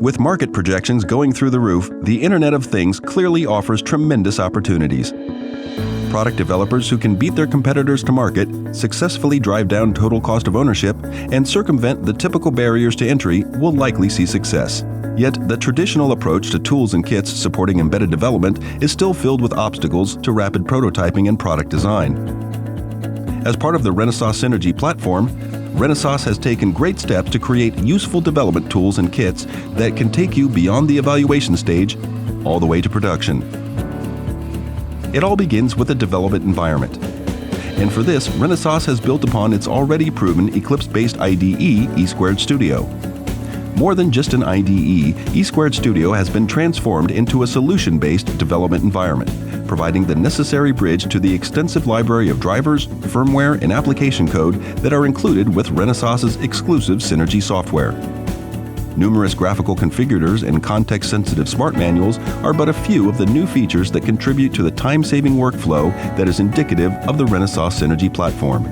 With market projections going through the roof, the Internet of Things clearly offers tremendous opportunities. Product developers who can beat their competitors to market, successfully drive down total cost of ownership, and circumvent the typical barriers to entry will likely see success. Yet, the traditional approach to tools and kits supporting embedded development is still filled with obstacles to rapid prototyping and product design. As part of the Renesas Synergy platform, Renesas has taken great steps to create useful development tools and kits that can take you beyond the evaluation stage all the way to production. It all begins with a development environment. And for this, Renesas has built upon its already proven Eclipse-based IDE, E² Studio. More than just an IDE, E² Studio has been transformed into a solution-based development environment, providing the necessary bridge to the extensive library of drivers, firmware, and application code that are included with Renesas's exclusive Synergy software. Numerous graphical configurators and context-sensitive smart manuals are but a few of the new features that contribute to the time-saving workflow that is indicative of the Renesas Synergy platform.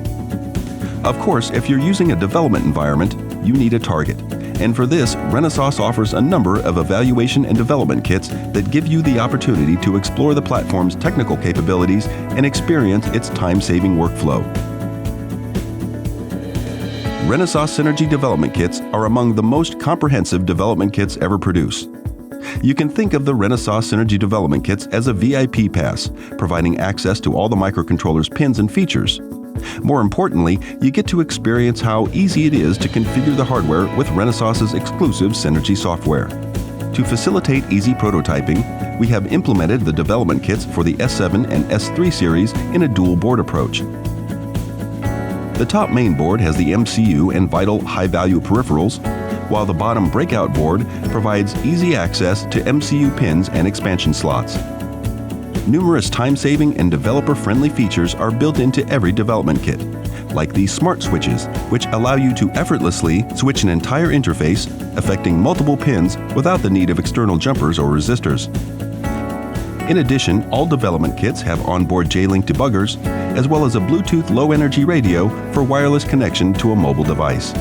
Of course, if you're using a development environment, you need a target. And for this, Renesas offers a number of evaluation and development kits that give you the opportunity to explore the platform's technical capabilities and experience its time-saving workflow. Renesas Synergy development kits are among the most comprehensive development kits ever produced. You can think of the Renesas Synergy development kits as a VIP pass, providing access to all the microcontroller's pins and features. More importantly, you get to experience how easy it is to configure the hardware with Renesas's exclusive Synergy software. To facilitate easy prototyping, we have implemented the development kits for the S7 and S3 series in a dual board approach. The top main board has the MCU and vital high-value peripherals, while the bottom breakout board provides easy access to MCU pins and expansion slots. Numerous time-saving and developer-friendly features are built into every development kit, like these smart switches, which allow you to effortlessly switch an entire interface, affecting multiple pins without the need of external jumpers or resistors. In addition, all development kits have onboard J-Link debuggers, as well as a Bluetooth low-energy radio for wireless connection to a mobile device.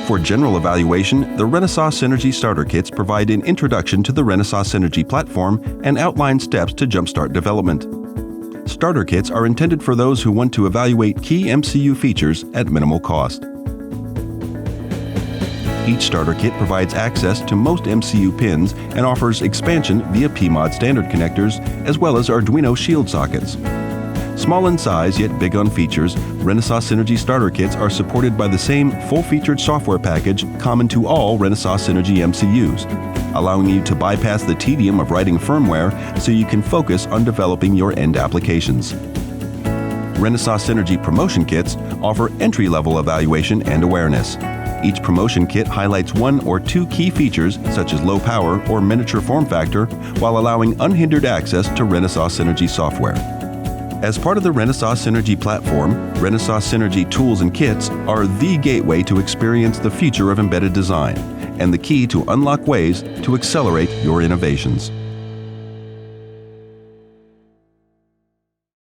For general evaluation, the Renesas Synergy starter kits provide an introduction to the Renesas Synergy platform and outline steps to jumpstart development. Starter kits are intended for those who want to evaluate key MCU features at minimal cost. Each starter kit provides access to most MCU pins and offers expansion via PMOD standard connectors as well as Arduino Shield sockets. Small in size yet big on features, Renesas Synergy starter kits are supported by the same full-featured software package common to all Renesas Synergy MCUs, allowing you to bypass the tedium of writing firmware so you can focus on developing your end applications. Renesas Synergy promotion kits offer entry-level evaluation and awareness. Each promotion kit highlights one or two key features such as low power or miniature form factor while allowing unhindered access to Renesas Synergy software. As part of the Renesas Synergy platform, Renesas Synergy tools and kits are the gateway to experience the future of embedded design and the key to unlock ways to accelerate your innovations.